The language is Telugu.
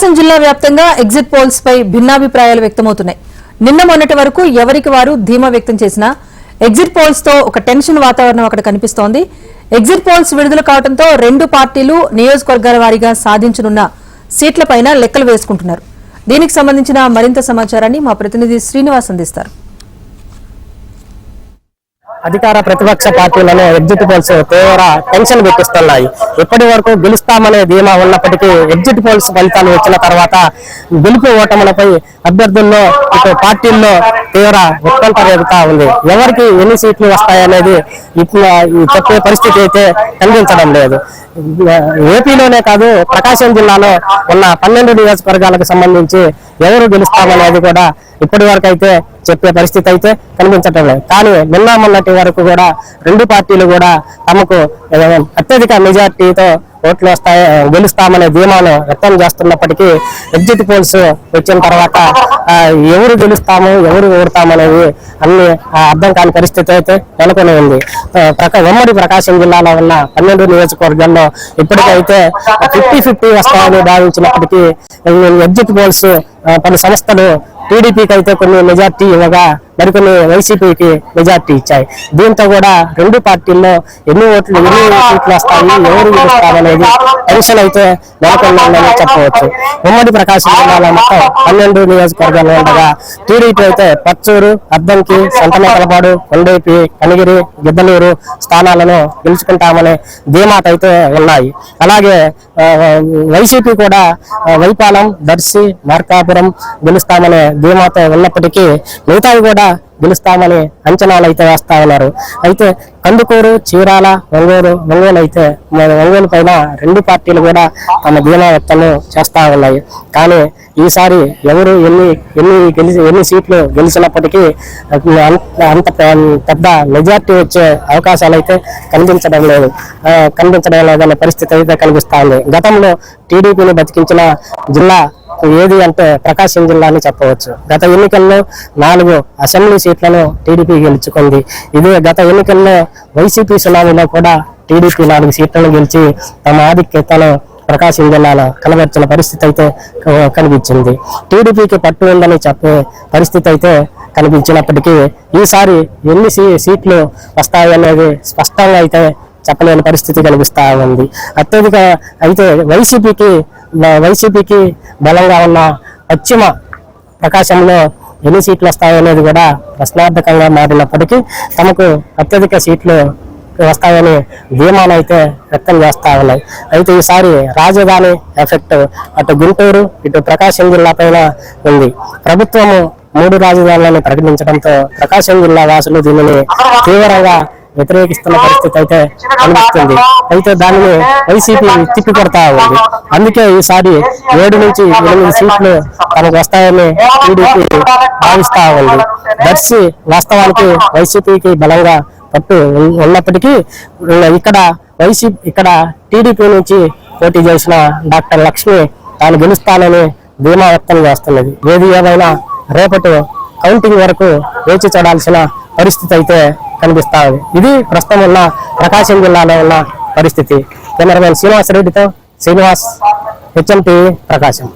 ప్రకాశం జిల్లా వ్యాప్తంగా ఎగ్జిట్ పోల్స్ పై భిన్నాభిప్రాయాలు వ్యక్తమవుతున్నాయి. నిన్న మొన్నటి వరకు ఎవరికి వారు ధీమా వ్యక్తం చేసినా ఎగ్జిట్ పోల్స్ తో ఒక టెన్షన్ వాతావరణం అక్కడ కనిపిస్తోంది. ఎగ్జిట్ పోల్స్ విడుదల కావడంతో రెండు పార్టీలు నియోజకవర్గాల వారీగా సాధించనున్న సీట్లపైన లెక్కలు వేసుకుంటున్నారు. దీనికి సంబంధించిన మరింత సమాచారాన్ని మా ప్రతినిధి శ్రీనివాస్ అందిస్తారు. అధికార ప్రతిపక్ష పార్టీలను ఎగ్జిట్ పోల్స్ తీవ్ర టెన్షన్ పెట్టిస్తున్నాయి. ఇప్పటి వరకు గెలుస్తామనే ధీమా ఉన్నప్పటికీ ఎగ్జిట్ పోల్స్ ఫలితాలు వచ్చిన తర్వాత గెలుపు ఓటములపై అభ్యర్థుల్లో ఇటు పార్టీల్లో తీవ్ర ఉత్కంఠ రేగుతా ఉంది. ఎవరికి ఎన్ని సీట్లు వస్తాయనేది చెప్పే పరిస్థితి అయితే కనిపించడం లేదు. ఏపీలోనే కాదు, ప్రకాశం జిల్లాలో ఉన్న 12 నియోజకవర్గాలకు సంబంధించి ఎవరు గెలుస్తామనేది కూడా ఇప్పటి వరకు అయితే చెప్పే పరిస్థితి అయితే కనిపించటం లేదు. కానీ నిన్న మొన్నటి వరకు కూడా రెండు పార్టీలు కూడా తమకు అత్యధిక మెజార్టీతో ఓట్లు గెలుస్తామనే ధీమాను వ్యక్తం చేస్తున్నప్పటికీ ఎగ్జిట్ పోల్స్ వచ్చిన తర్వాత ఎవరు గెలుస్తాము ఎవరు ఓడతామనేది అన్ని అర్థం కాని పరిస్థితి అయితే నెలకొని ఉంది. ఉమ్మడి ప్రకాశం జిల్లాలో ఉన్న 12 నియోజకవర్గాల్లో ఇప్పటికైతే 50-50 వస్తాయని భావించినప్పటికీ ఎగ్జిట్ పోల్స్ పలు సంస్థలు టీడీపీకి అయితే కొన్ని మెజార్టీ ఇవ్వగా మరికొన్ని వైసీపీకి మెజార్టీ ఇచ్చాయి. దీంతో కూడా రెండు పార్టీల్లో ఎన్ని సీట్లు వస్తాయి, ఎవరు గెలుస్తారనేది టెన్షన్ అయితే నెలకొందని చెప్పవచ్చు. ఉమ్మడి ప్రకాశం జిల్లాలో మొత్తం 12 నియోజకవర్గాలు ఉండగా టీడీపీ అయితే పచ్చూరు, అద్దంకి, సంతమేకలపాడు, కొండేపి, కనిగిరి, గిద్దలూరు స్థానాలను గెలుచుకుంటామనే ధీమాత అయితే ఉన్నాయి. అలాగే వైసీపీ కూడా వైపాలెం, దర్శి, మార్కాపురం గెలుస్తామనే ధీమాతో ఉన్నప్పటికీ మిగతావి కూడా గెలుస్తామని అంచనాలు అయితే వేస్తా ఉన్నారు. అయితే కందుకూరు, చీరాల, ఒంగోలు అయితే ఒంగోలు పైన రెండు పార్టీలు కూడా తమ ధీమా వ్యక్తం చేస్తా ఉన్నాయి. కానీ ఈసారి ఎవరు ఎన్ని సీట్లు గెలిచినప్పటికీ అంత పెద్ద మెజార్టీ వచ్చే అవకాశాలు అయితే కనిపించడం లేదనే పరిస్థితి అయితే కనిపిస్తా ఉంది. గతంలో టీడీపీని బతికించిన జిల్లా ఏది అంటే ప్రకాశం జిల్లా అని చెప్పవచ్చు. గత ఎన్నికల్లో 4 అసెంబ్లీ సీట్లను టీడీపీ గెలుచుకుంది. ఇదే గత ఎన్నికల్లో వైసీపీ సునామీలో కూడా టీడీపీ 4 సీట్లను గెలిచి తమ ఆధిక్యతను ప్రకాశం జిల్లాలో కనబర్చిన పరిస్థితి అయితే కనిపించింది. టీడీపీకి పట్టు ఉందని చెప్పే పరిస్థితి అయితే కనిపించినప్పటికీ ఈసారి ఎన్ని సీట్లు వస్తాయనేది స్పష్టంగా అయితే చెప్పలేని పరిస్థితి కనిపిస్తా ఉంది. అత్యధిక అయితే వైసీపీకి బలంగా ఉన్న పశ్చిమ ప్రకాశంలో ఎన్ని సీట్లు వస్తాయనేది కూడా ప్రశ్నార్థకంగా మారినప్పటికీ తమకు అత్యధిక సీట్లు వస్తాయని ధీమాను అయితే వ్యక్తం చేస్తా ఉన్నాయి. అయితే ఈసారి రాజధాని ఎఫెక్ట్ అటు గుంటూరు ఇటు ప్రకాశం జిల్లా పైన ఉంది. ప్రభుత్వము 3 రాజధానులను ప్రకటించడంతో ప్రకాశం జిల్లా వాసులు దీనిని తీవ్రంగా వ్యతిరేకిస్తున్న పరిస్థితి అయితే కనిపిస్తుంది. అయితే దానిని వైసీపీ తిప్పికొడతా ఉంది. అందుకే ఈసారి 7 నుంచి 8 సీట్లు తనకు వస్తాయని టీడీపీ భావిస్తా ఉంది. దర్శి వాస్తవానికి వైసీపీకి బలంగా పట్టు ఉన్నప్పటికీ ఇక్కడ టీడీపీ నుంచి పోటీ చేసిన డాక్టర్ లక్ష్మి తాను గెలుస్తానని ధీమా వ్యక్తం చేస్తున్నది. ఏది ఏమైనా రేపటి కౌంటింగ్ వరకు వేచి చూడాల్సిన పరిస్థితి అయితే కనిపిస్తా ఉంది. ఇది ప్రస్తుతం ఉన్న ప్రకాశం జిల్లాలో ఉన్న పరిస్థితి. కెమెరామెన్ శ్రీనివాస్ రెడ్డితో శ్రీనివాస్, HM టీవీ, ప్రకాశం.